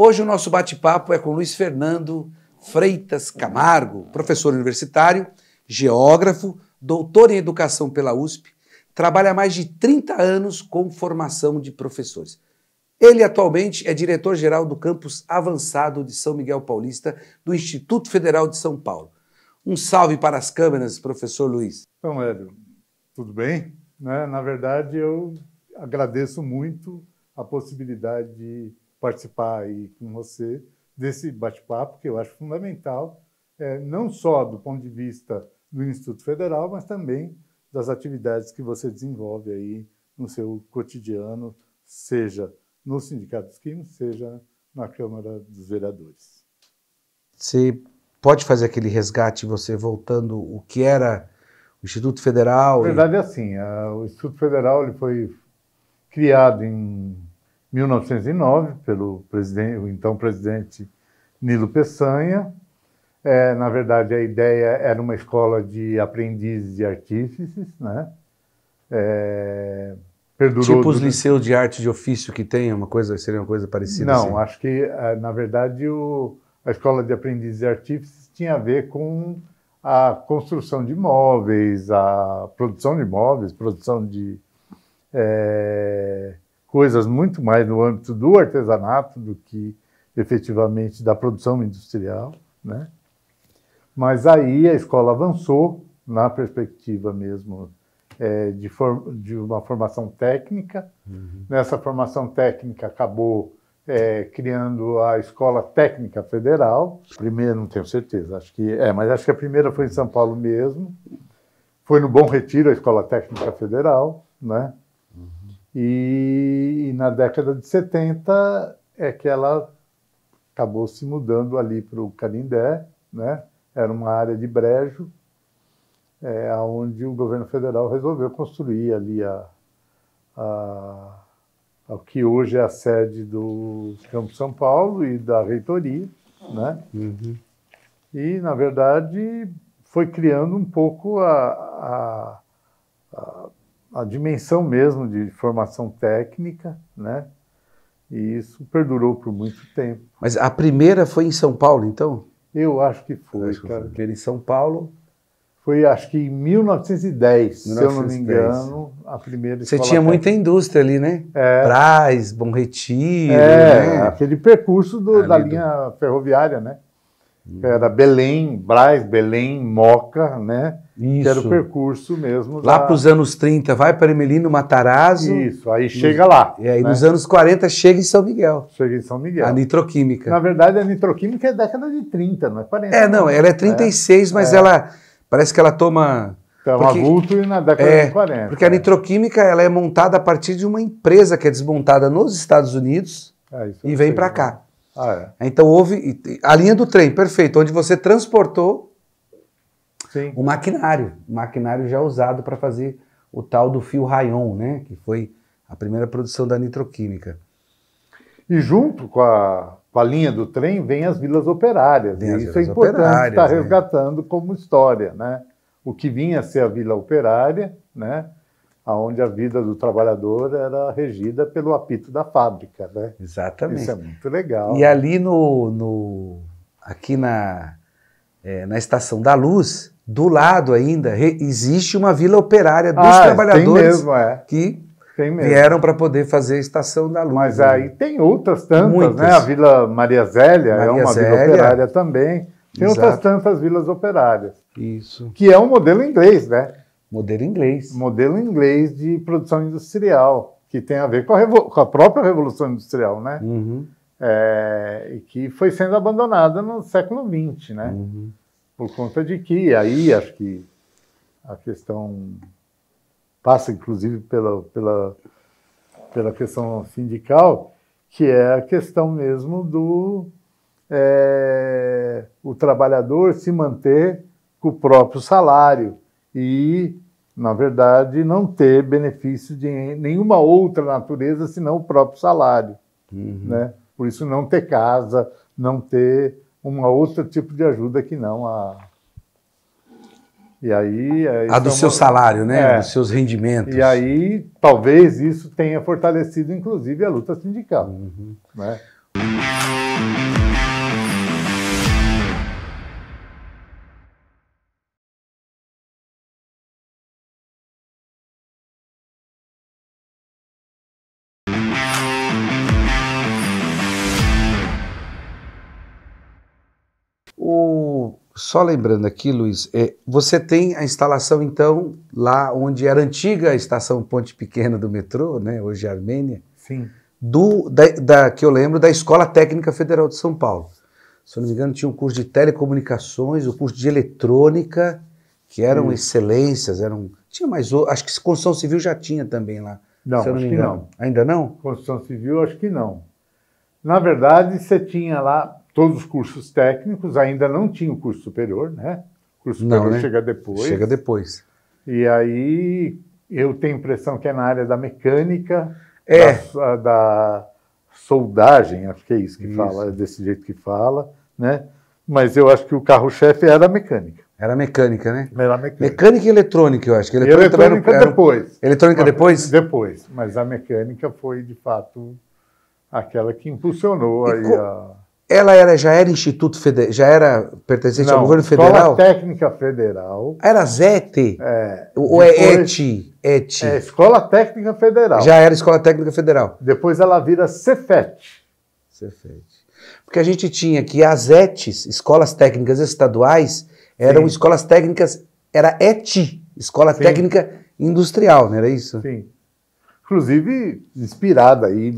Hoje o nosso bate-papo é com Luiz Fernando Freitas Camargo, professor universitário, geógrafo, doutor em educação pela USP, trabalha há mais de 30 anos com formação de professores. Ele atualmente é diretor-geral do campus avançado de São Miguel Paulista, do Instituto Federal de São Paulo. Um salve para as câmeras, professor Luiz. Então, Hélio, tudo bem? Na verdade, eu agradeço muito a possibilidade de participar aí com você desse bate-papo, que eu acho fundamental, não só do ponto de vista do Instituto Federal, mas também das atividades que você desenvolve aí no seu cotidiano, seja no Sindicato dos Químicos, seja na Câmara dos Vereadores. Você pode fazer aquele resgate, você voltando o que era o Instituto Federal? Na verdade é assim, o Instituto Federal ele foi criado em 1909 pelo o então presidente Nilo Peçanha. Na verdade, a ideia era uma escola de aprendizes e artífices, né? Tipo os liceus de arte de ofício que tem, seria uma coisa parecida? Não, assim? Acho que, na verdade, a escola de aprendizes e artífices tinha a ver com a construção de móveis, a produção de móveis, produção de coisas muito mais no âmbito do artesanato do que efetivamente da produção industrial, né? Mas aí a escola avançou na perspectiva mesmo de uma formação técnica. Uhum. Nessa formação técnica acabou criando a Escola Técnica Federal. Primeiro, não tenho certeza, mas acho que a primeira foi em São Paulo mesmo. Foi no Bom Retiro, a Escola Técnica Federal, né? Uhum. E na década de 70 é que ela acabou se mudando ali para o Canindé, né? Era uma área de brejo, onde o governo federal resolveu construir ali o que hoje é a sede do Campus São Paulo e da reitoria, né? Uhum. E, na verdade, foi criando um pouco a dimensão mesmo de formação técnica, né? E isso perdurou por muito tempo. Mas a primeira foi em São Paulo, então? Eu acho que foi, cara. A primeira em São Paulo. Foi, acho que em 1910, se eu não me engano, a primeira escola. Você tinha muita indústria ali, né? Brás, Bom Retiro. Aquele percurso da linha ferroviária, né? Era Belém, Brás, Belém, Moca, né? Isso. Que era o percurso mesmo. Lá para os anos 30, vai para Ermelino, Matarazzo. Isso, aí chega lá. E aí nos anos 40 chega em São Miguel. Chega em São Miguel. A nitroquímica. Na verdade, a nitroquímica é década de 30, não é 40. Ela é 36, mas ela parece que ela toma... Toma vulto e na década de 40. Porque a nitroquímica ela é montada a partir de uma empresa que é desmontada nos Estados Unidos e vem para cá. Então houve a linha do trem, perfeito, onde você transportou o maquinário já usado para fazer o tal do fio rayon, né? Que foi a primeira produção da nitroquímica. E junto com a linha do trem vem as vilas operárias. E isso é importante estar resgatando como história, né? O que vinha a ser a vila operária, né? Onde a vida do trabalhador era regida pelo apito da fábrica, né? Exatamente. Isso é muito legal. E ali aqui na Estação da Luz, do lado ainda, existe uma vila operária dos trabalhadores que vieram para poder fazer a Estação da Luz. Mas aí tem outras tantas, né? A Vila Maria Zélia é uma vila operária também. Tem outras tantas vilas operárias. Isso. Que é um modelo inglês, né? Modelo inglês. Modelo inglês de produção industrial, que tem a ver com a própria Revolução Industrial, né? Uhum. E que foi sendo abandonada no século XX, né? Uhum. Por conta de que, aí acho que a questão passa, inclusive, pela questão sindical, que é a questão mesmo o trabalhador se manter com o próprio salário e, na verdade, não ter benefício de nenhuma outra natureza senão o próprio salário. Uhum. Né? Por isso, não ter casa, não ter outro tipo de ajuda que não E aí, do seu salário, né? Dos seus rendimentos. E aí, talvez isso tenha fortalecido, inclusive, a luta sindical. Uhum. Né? Só lembrando aqui, Luiz, você tem a instalação, então, lá onde era a antiga estação Ponte Pequena do metrô, né, hoje é Armênia, Sim. que eu lembro, da Escola Técnica Federal de São Paulo. Se eu não me engano, tinha um curso de telecomunicações, o curso de eletrônica, que eram excelências, tinha mais, acho que construção civil já tinha também lá. Não, se eu não acho me que engano. não. Ainda não? Construção civil, acho que não. Na verdade, você tinha lá todos os cursos técnicos, ainda não tinha o curso superior, né? O curso superior Não, né? chega depois. Chega depois. E aí, eu tenho a impressão que é na área da mecânica, da soldagem, acho que é isso que fala, é desse jeito que fala, né? Mas eu acho que o carro-chefe era a mecânica. Era mecânica, né? Era a mecânica. Mecânica e eletrônica, eu acho. Que Eletrônica depois. Eletrônica depois? Depois, mas a mecânica foi, de fato, aquela que impulsionou aí a... Ela já era Instituto Federal, já era pertencente ao governo federal? Escola Técnica Federal. Era ZET? Ou depois, ET? Escola Técnica Federal. Já era Escola Técnica Federal. Depois ela vira Cefet. Porque a gente tinha que as ETs, Escolas Técnicas Estaduais, eram escolas técnicas, era ET, Escola Técnica Industrial, não era isso? Sim. Inclusive, inspirada aí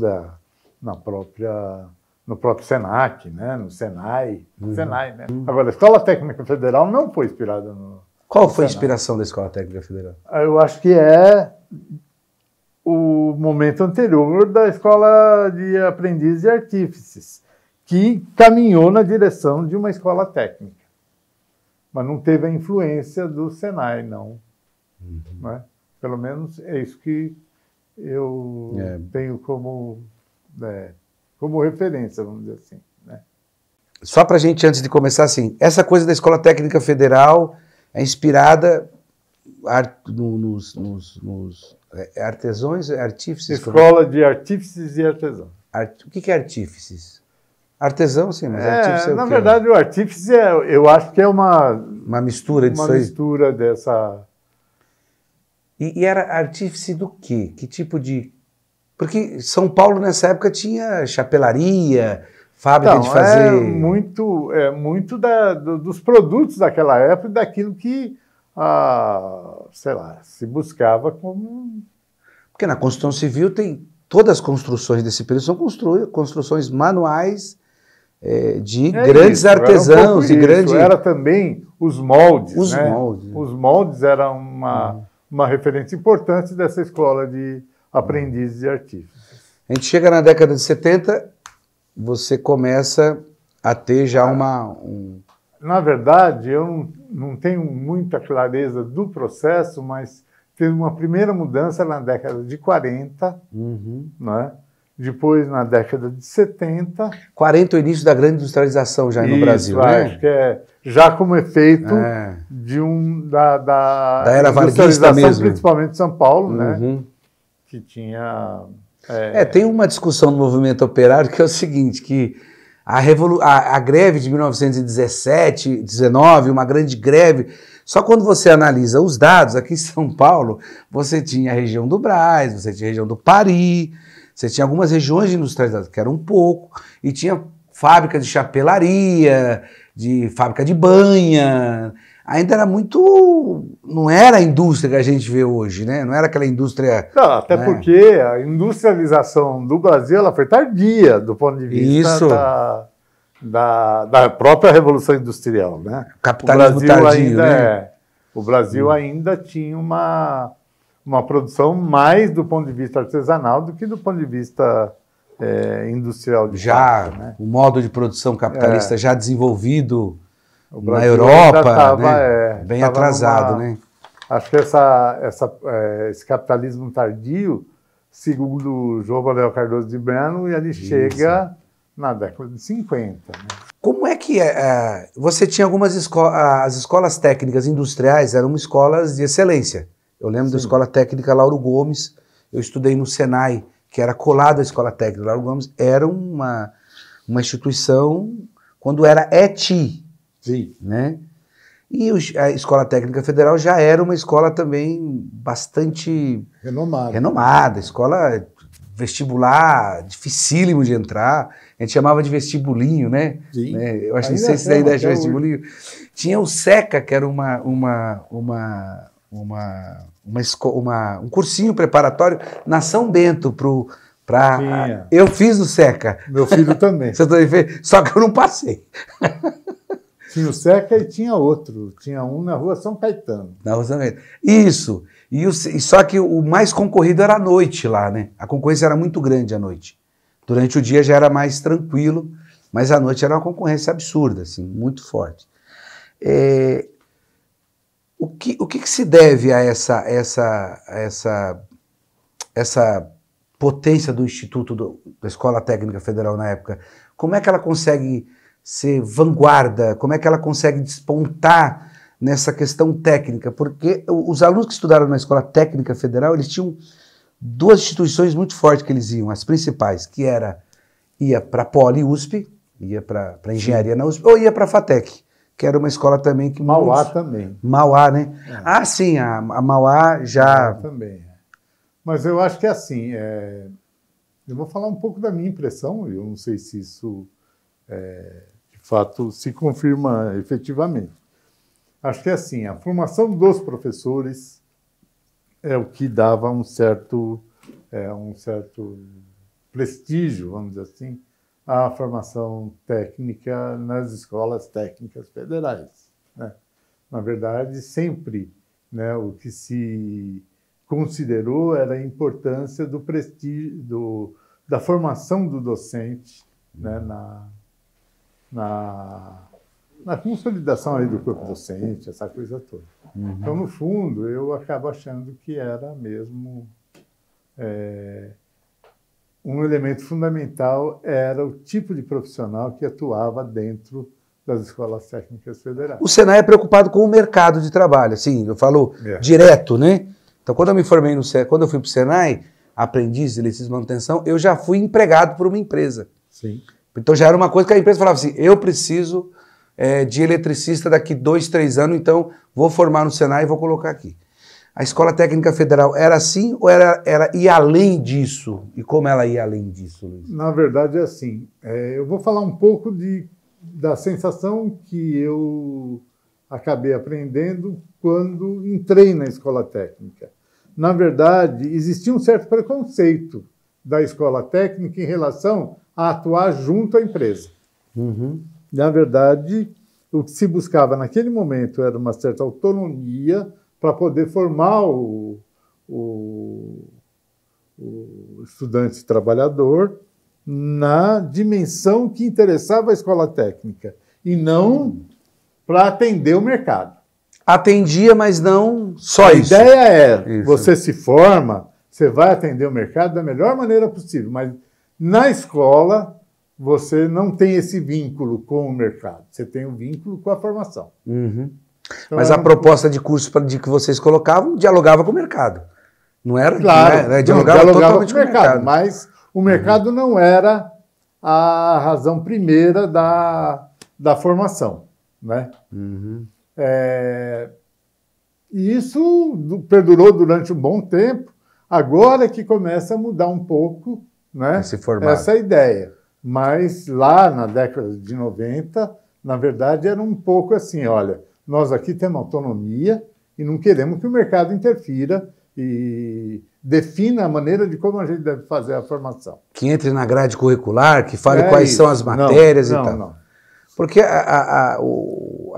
no próprio Senac, né? No Senai. Senai, né? Agora, a Escola Técnica Federal não foi inspirada no... Qual foi a inspiração da Escola Técnica Federal? Eu acho que é o momento anterior da Escola de Aprendizes e Artífices, que caminhou na direção de uma escola técnica. Mas não teve a influência do Senai, não. Né? Pelo menos é isso que eu tenho como referência, vamos dizer assim. Né? Só para a gente, antes de começar, assim, essa coisa da Escola Técnica Federal é inspirada nos artesãos, artífices? Escola de Artífices e Artesãos. O que é artífices? Artesão, sim, mas artífice é o quê? Na verdade, o artífice, eu acho que é uma mistura disso aí. Uma mistura dessa... E era artífice do quê? Que tipo de... Porque São Paulo, nessa época, tinha chapelaria, fábrica de fazer... muito dos produtos daquela época e daquilo que, sei lá, se buscava como... Porque na construção civil tem... Todas as construções desse período são construções manuais de grandes artesãos. Era também os moldes. Os moldes. Os moldes eram uma referência importante dessa escola de aprendizes e artífices. A gente chega na década de 70, você começa a ter já Na verdade, eu não tenho muita clareza do processo, mas teve uma primeira mudança na década de 40, né? Depois na década de 70. 40 é o início da grande industrialização já no Brasil, né? Acho que já como efeito da era varguista mesmo. Principalmente de São Paulo, né? Que tinha... tem uma discussão no movimento operário que é o seguinte, que a greve de 1917, 19, uma grande greve, só quando você analisa os dados, aqui em São Paulo, você tinha a região do Brás, você tinha a região do Pari, você tinha algumas regiões de industrializadas, que eram um pouco, e tinha fábrica de chapelaria, de fábrica de banha, ainda era muito... Não era a indústria que a gente vê hoje, né? Não era aquela indústria... Não, até porque a industrialização do Brasil ela foi tardia, do ponto de vista da própria Revolução Industrial, né? Capitalismo tardio, né? O Brasil ainda tinha uma produção mais do ponto de vista artesanal do que do ponto de vista industrial. Fato, né? O modo de produção capitalista já desenvolvido na Brasil Europa, bem atrasado, né? Acho que esse capitalismo tardio, segundo João Manuel Cardoso de Bueno, ele chega na década de 50. Né? Como é que você tinha algumas escolas, as escolas técnicas industriais eram escolas de excelência. Eu lembro da Escola Técnica Lauro Gomes, eu estudei no Senai, que era colado à Escola Técnica Lauro Gomes, era uma uma instituição quando era ETI, Sim. né? E a Escola Técnica Federal já era uma escola também bastante renomada, escola vestibular, dificílimo de entrar, a gente chamava de vestibulinho, né? Sim. Eu acho que não sei se ainda é vestibulinho. Tinha o SECA, que era um cursinho preparatório na São Bento eu fiz no SECA. Meu filho também. Você também fez? Só que eu não passei. Tinha o SECA e tinha outro. Tinha um na Rua São Caetano. Na Rua São Caetano. Isso. Só que o mais concorrido era à noite lá, né? A concorrência era muito grande à noite. Durante o dia já era mais tranquilo, mas à noite era uma concorrência absurda, assim, muito forte. O que se deve a essa potência do Instituto da Escola Técnica Federal na época? Como é que ela consegue ser vanguarda? Como é que ela consegue despontar nessa questão técnica? Porque os alunos que estudaram na Escola Técnica Federal, eles tinham duas instituições muito fortes que eles iam, as principais, que ia para a Poli USP, ia para engenharia na USP, ou ia para a FATEC, que era uma escola também que... Mauá também. Mauá, né? Ah, sim, a Mauá já... Também. Mas eu acho que é assim, eu vou falar um pouco da minha impressão, eu não sei se isso, de fato, se confirma efetivamente. Acho que é assim, a formação dos professores é o que dava um certo prestígio, vamos dizer assim, à formação técnica nas escolas técnicas federais, né? Na verdade, sempre, né, o que se considerou era a importância do prestígio, da formação do docente, né, na consolidação aí do corpo docente, essa coisa toda. Uhum. Então, no fundo, eu acabo achando que era mesmo um elemento fundamental, era o tipo de profissional que atuava dentro das escolas técnicas federais. O Senai é preocupado com o mercado de trabalho, assim, eu falo direto, né? Então, quando eu me formei quando eu fui para o Senai, aprendiz de eletricismo e manutenção, eu já fui empregado por uma empresa. Sim. Então, já era uma coisa que a empresa falava assim, eu preciso de eletricista daqui 2, 3 anos, então vou formar no Senai e vou colocar aqui. A Escola Técnica Federal era assim ou ela ia além disso? E como ela ia além disso, Luiz? Na verdade, é assim. Eu vou falar um pouco da sensação que eu acabei aprendendo quando entrei na escola técnica. Na verdade, existia um certo preconceito da escola técnica em relação a atuar junto à empresa. Uhum. Na verdade, o que se buscava naquele momento era uma certa autonomia para poder formar o estudante trabalhador na dimensão que interessava a escola técnica e não para atender o mercado. Atendia, mas não só isso. A ideia é, você se forma, você vai atender o mercado da melhor maneira possível, mas na escola você não tem esse vínculo com o mercado, você tem um vínculo com a formação. Uhum. Então, mas a proposta de curso que vocês colocavam dialogava com o mercado. Não era? Claro, né? Dialogava totalmente com o mercado. Mas o mercado não era a razão primeira da formação, né? Uhum. E isso perdurou durante um bom tempo. Agora que começa a mudar um pouco, né, essa ideia. Mas lá na década de 90, na verdade, era um pouco assim, olha, nós aqui temos autonomia e não queremos que o mercado interfira e defina a maneira de como a gente deve fazer a formação. Que entre na grade curricular, que fale quais são as matérias e tal. Não. Porque a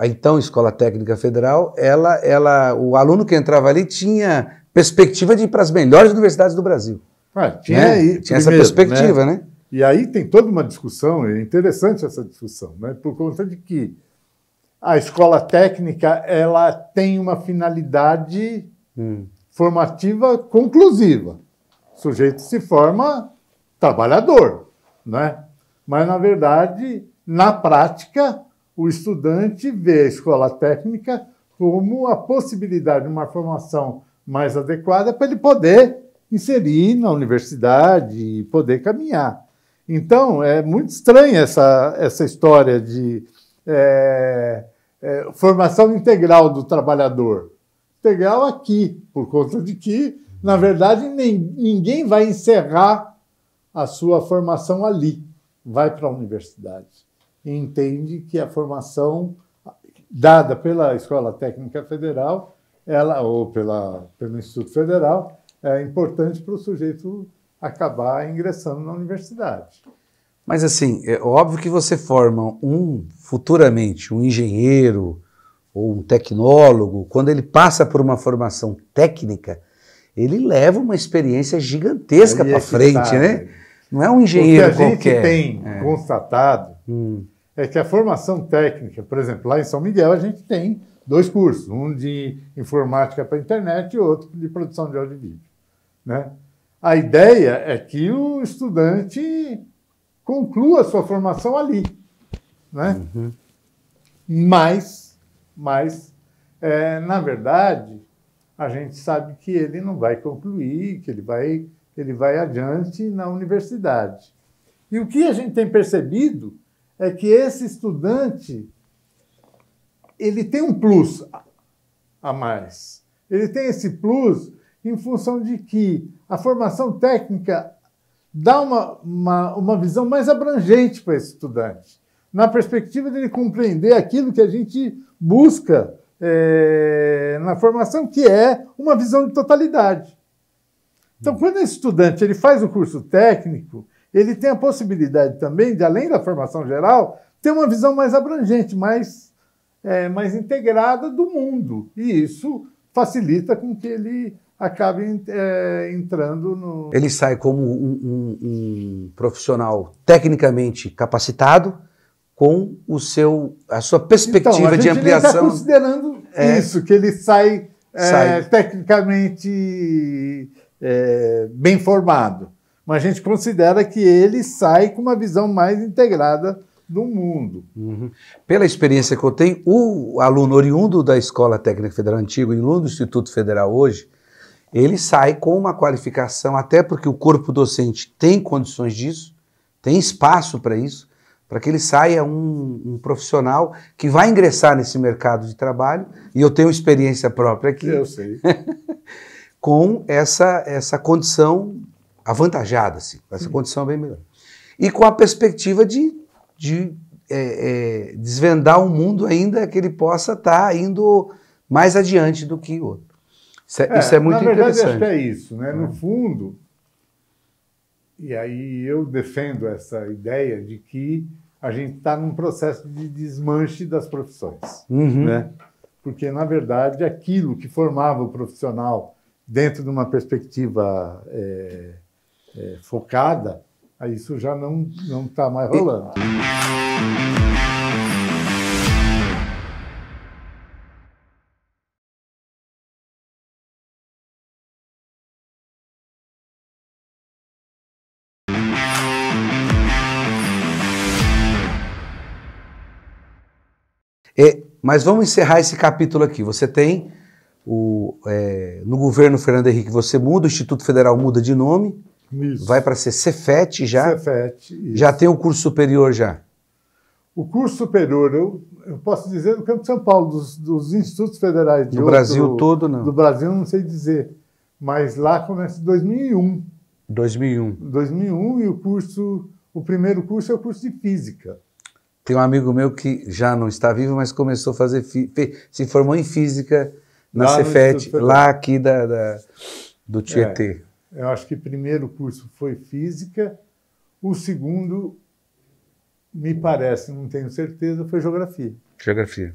então Escola Técnica Federal, o aluno que entrava ali tinha perspectiva de ir para as melhores universidades do Brasil. Tinha essa perspectiva, né? E aí tem toda uma discussão, é interessante essa discussão, né? Por conta de que a escola técnica ela tem uma finalidade formativa conclusiva. O sujeito se forma trabalhador, né? Mas, na verdade, na prática, o estudante vê a escola técnica como a possibilidade de uma formação mais adequada para ele poder inserir na universidade e poder caminhar. Então, é muito estranha essa história de formação integral do trabalhador. Integral aqui, por conta de que, na verdade, ninguém vai encerrar a sua formação ali. Vai para a universidade. E entende que a formação dada pela Escola Técnica Federal, ou pelo Instituto Federal, é importante para o sujeito acabar ingressando na universidade. Mas, assim, é óbvio que você forma futuramente, um engenheiro ou um tecnólogo, quando ele passa por uma formação técnica, ele leva uma experiência gigantesca para frente, né? Não é um engenheiro qualquer. O que a gente tem constatado é que a formação técnica, por exemplo, lá em São Miguel, a gente tem 2 cursos, um de informática para a internet e outro de produção de áudio e vídeo, né? A ideia é que o estudante conclua a sua formação ali, né? Mas na verdade, a gente sabe que ele não vai concluir, que ele vai adiante na universidade. E o que a gente tem percebido é que esse estudante ele tem um plus a mais. Ele tem esse plus em função de que a formação técnica dá uma visão mais abrangente para esse estudante, na perspectiva de ele compreender aquilo que a gente busca na formação, que é uma visão de totalidade. Então, quando esse estudante ele faz o curso técnico, ele tem a possibilidade também de, além da formação geral, ter uma visão mais abrangente, mais integrada do mundo. E isso facilita com que ele acabe entrando no... Ele sai como um profissional tecnicamente capacitado, com a sua perspectiva de ampliação. Está considerando isso, que ele sai. Tecnicamente bem formado. Mas a gente considera que ele sai com uma visão mais integrada do mundo. Pela experiência que eu tenho, o aluno oriundo da Escola Técnica Federal Antiga e aluno do Instituto Federal hoje, ele sai com uma qualificação, até porque o corpo docente tem condições disso, tem espaço para isso, para que ele saia um profissional que vai ingressar nesse mercado de trabalho, e eu tenho experiência própria aqui, eu sei. com essa condição avantajada, assim, essa condição bem melhor. E com a perspectiva de desvendar um mundo ainda que ele possa estar indo mais adiante do que o outro. Isso é muito interessante. Na verdade, acho que é isso, né? No fundo, e aí eu defendo essa ideia de que a gente está num processo de desmanche das profissões, né? Porque, na verdade, aquilo que formava o profissional dentro de uma perspectiva focada, isso já não está mais rolando. Mas vamos encerrar esse capítulo aqui. Você tem, no governo Fernando Henrique, você muda, o Instituto Federal muda de nome, isso. Vai para ser Cefet já. Cefet, isso. Já tem o curso superior já? O curso superior, eu posso dizer, no campo de São Paulo, dos institutos federais. Do Brasil todo, não? Do Brasil, não sei dizer. Mas lá começa em 2001. 2001 e o primeiro curso é o curso de Física. Tem um amigo meu que já não está vivo, mas começou a fazer, se formou em Física na Cefet, lá aqui do Tietê. Eu acho que o primeiro curso foi Física, o segundo, me parece, não tenho certeza, foi Geografia. Geografia.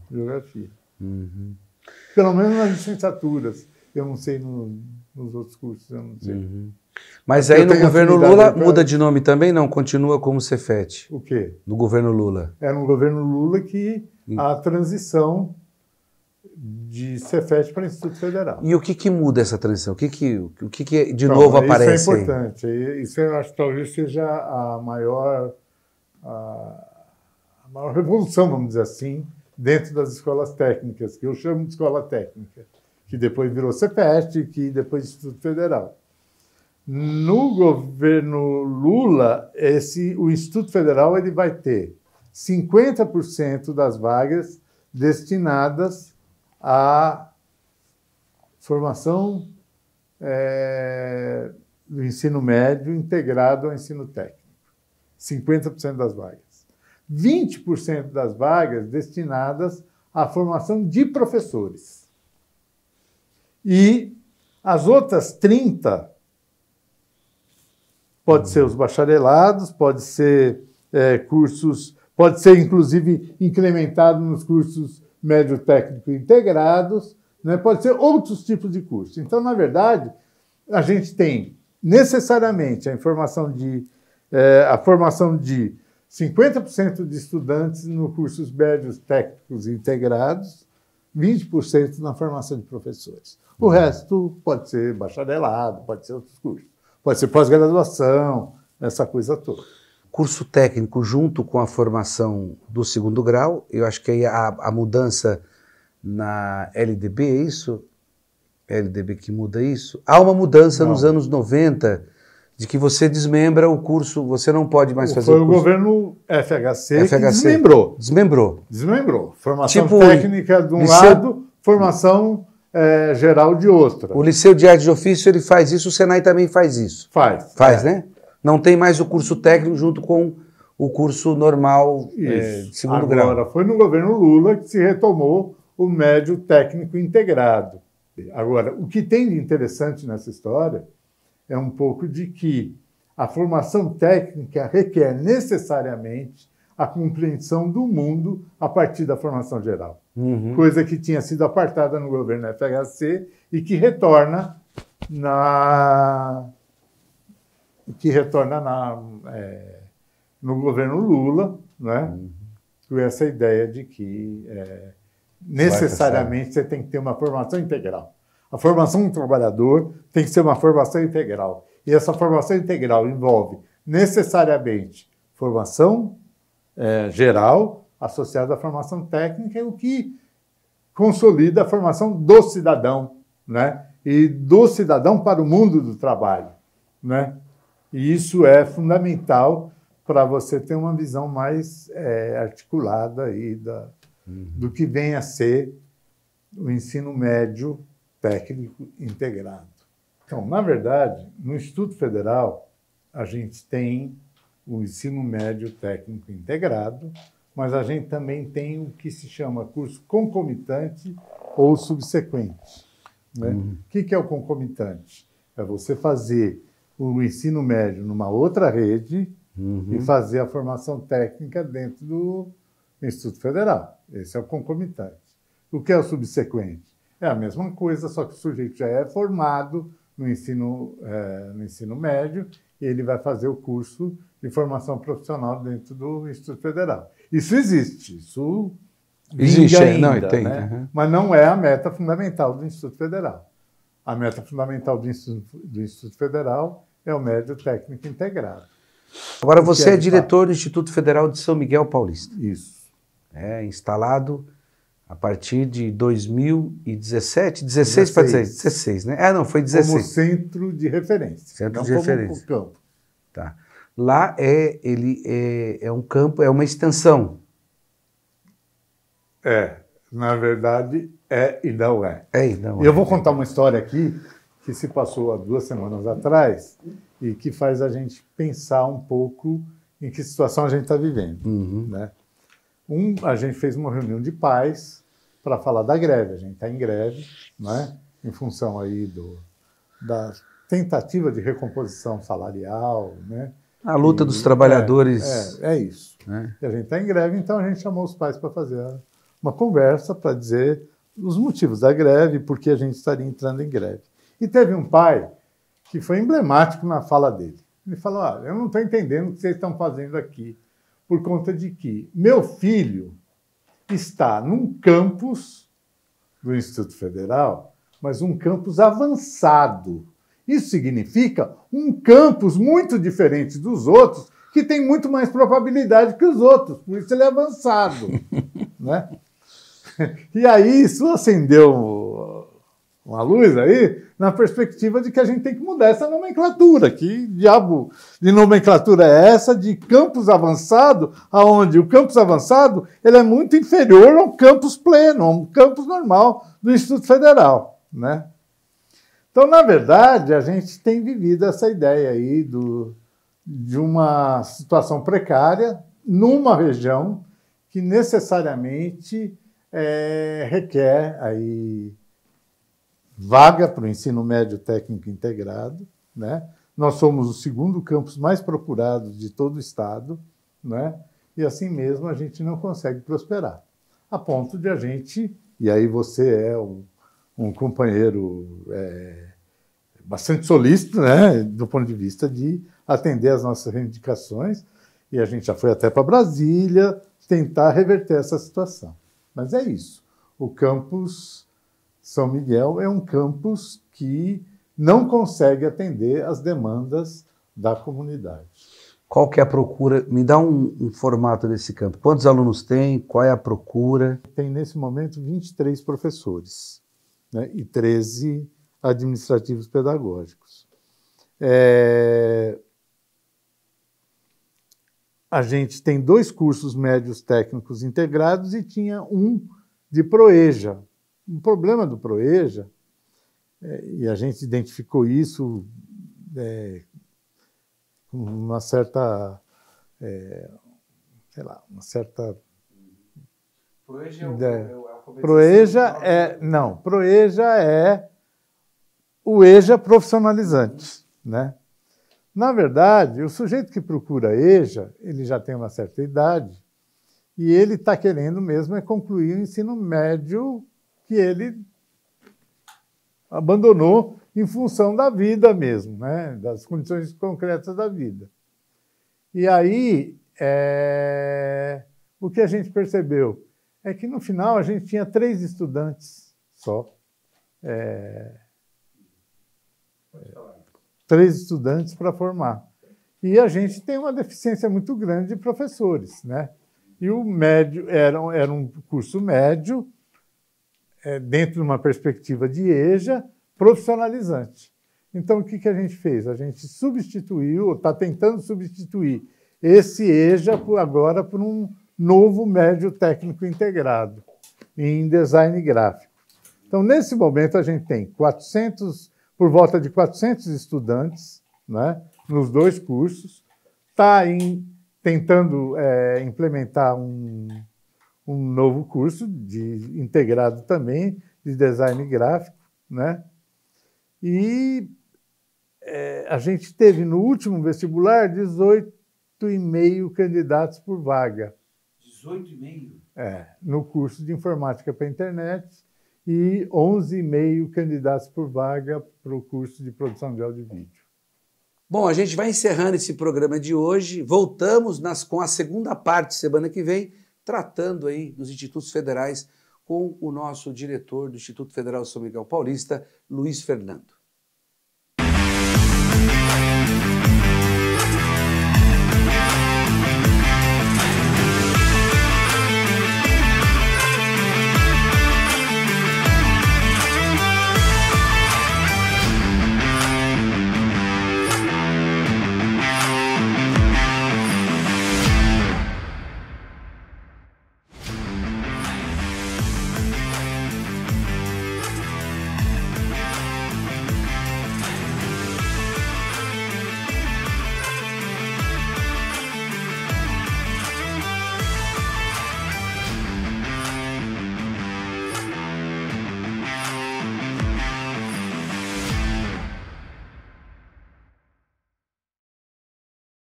Pelo menos nas licenciaturas. Eu não sei nos outros cursos, eu não sei. Mas aí no governo Lula muda de nome também? Não, continua como Cefet. O quê? No governo Lula. É no governo Lula que a transição de Cefet para Instituto Federal. E o que muda essa transição? O que de novo aparece? Isso é importante. Isso eu acho que talvez seja a maior revolução, vamos dizer assim, dentro das escolas técnicas, que eu chamo de escola técnica, que depois virou Cefet, que depois Instituto Federal. No governo Lula, o Instituto Federal ele vai ter 50% das vagas destinadas à formação do ensino médio integrado ao ensino técnico. 50% das vagas. 20% das vagas destinadas à formação de professores. E as outras 30%, pode ser os bacharelados, pode ser cursos, pode ser inclusive incrementado nos cursos médio-técnico integrados, né? Pode ser outros tipos de cursos. Então, na verdade, a gente tem necessariamente a formação de 50% de estudantes nos cursos médios técnicos integrados, 20% na formação de professores. O resto pode ser bacharelado, pode ser outros cursos. Pode ser pós-graduação, essa coisa toda. Curso técnico junto com a formação do segundo grau, eu acho que aí a mudança na LDB, é isso? LDB que muda isso? Há uma mudança nos anos 90 de que você desmembra o curso, você não pode mais fazer o curso. Foi o governo FHC que desmembrou. Desmembrou. Formação tipo, técnica de um lado, formação geral de outro. O Liceu de Arte de Ofício ele faz isso, o Senai também faz isso. Faz, né? Não tem mais o curso técnico junto com o curso normal de segundo grau. Agora, foi no governo Lula que se retomou o médio técnico integrado. Agora, o que tem de interessante nessa história é um pouco de que a formação técnica requer necessariamente a compreensão do mundo a partir da formação geral. Coisa que tinha sido apartada no governo FHC e que retorna no governo Lula, né? Com essa ideia de que necessariamente você tem que ter uma formação integral. A formação do trabalhador tem que ser uma formação integral. E essa formação integral envolve necessariamente formação geral associada à formação técnica, o que consolida a formação do cidadão, né? E do cidadão para o mundo do trabalho, né? E isso é fundamental para você ter uma visão mais articulada aí do que vem a ser o ensino médio técnico integrado. Então, na verdade, no Instituto Federal, a gente tem o ensino médio técnico integrado, mas a gente também tem o que se chama curso concomitante ou subsequente. Né? O que é o concomitante? É você fazer o ensino médio numa outra rede e fazer a formação técnica dentro do Instituto Federal. Esse é o concomitante. O que é o subsequente? É a mesma coisa, só que o sujeito já é formado no ensino médio e ele vai fazer o curso de formação profissional dentro do Instituto Federal. Isso existe, isso existe ainda, não, tem, né? Mas não é a meta fundamental do Instituto Federal. A meta fundamental do Instituto Federal é o médio técnico integrado. Agora você é diretor do Instituto Federal de São Miguel Paulista. Isso. Instalado a partir de 2017, 16 para 16, né? Não, foi 16. Como centro de referência. Centro de referência. Como campo. Tá. Lá ele é um campo, é uma extensão. Na verdade, e não é. E não eu vou contar uma história aqui que se passou há 2 semanas atrás e que faz a gente pensar um pouco em que situação a gente está vivendo. Né? A gente fez uma reunião de pais para falar da greve. A gente está em greve, né? Em função aí da tentativa de recomposição salarial, né? A luta dos trabalhadores. É isso. E a gente está em greve, então a gente chamou os pais para fazer uma conversa para dizer os motivos da greve, por que a gente estaria entrando em greve. E teve um pai que foi emblemático na fala dele. Ele falou, eu não estou entendendo o que vocês estão fazendo aqui, por conta de que meu filho está num campus do Instituto Federal, mas um campus avançado. Isso significa um campus muito diferente dos outros, que tem muito mais probabilidade que os outros, por isso ele é avançado. Né? E aí isso acendeu uma luz aí na perspectiva de que a gente tem que mudar essa nomenclatura. Que diabo de nomenclatura é essa de campus avançado, aonde o campus avançado ele é muito inferior ao campus pleno, ao campus normal do Instituto Federal, né? Então, na verdade, a gente tem vivido essa ideia aí de uma situação precária numa região que necessariamente requer aí vaga para o ensino médio técnico integrado, né? Nós somos o segundo campus mais procurado de todo o estado, né? E assim mesmo a gente não consegue prosperar. A ponto de a gente, e aí você é um companheiro bastante solícito, né? Do ponto de vista de atender às nossas reivindicações, e a gente já foi até para Brasília tentar reverter essa situação. Mas é isso. O campus São Miguel é um campus que não consegue atender às demandas da comunidade. Qual que é a procura? Me dá um formato desse campo. Quantos alunos tem? Qual é a procura? Tem, nesse momento, 23 professores, né, e 13 administrativos pedagógicos. A gente tem 2 cursos médios técnicos integrados e tinha um de ProEja. O problema do ProEja, e a gente identificou isso com uma certa, uma certa... ProEja é o EJA profissionalizante, né? Na verdade, o sujeito que procura EJA, ele já tem uma certa idade e ele está querendo mesmo concluir o ensino médio que ele abandonou em função da vida mesmo, né? Das condições concretas da vida. E aí, o que a gente percebeu é que, no final, a gente tinha 3 estudantes só. 3 estudantes para formar. E a gente tem uma deficiência muito grande de professores, né? E o médio era um curso médio, dentro de uma perspectiva de EJA, profissionalizante. Então, o que a gente fez? A gente substituiu, ou está tentando substituir esse EJA agora por um novo médio técnico integrado em design gráfico. Então, nesse momento, a gente tem por volta de 400 estudantes, né, nos 2 cursos, está tentando implementar um novo curso integrado também de design gráfico, né? E a gente teve no último vestibular 18,5 candidatos por vaga. 18,5? No curso de informática para a internet e 11,5 candidatos por vaga para o curso de produção de áudio e vídeo. Bom, a gente vai encerrando esse programa de hoje. Voltamos com a segunda parte semana que vem, tratando aí dos institutos federais com o nosso diretor do Instituto Federal São Miguel Paulista, Luiz Fernando.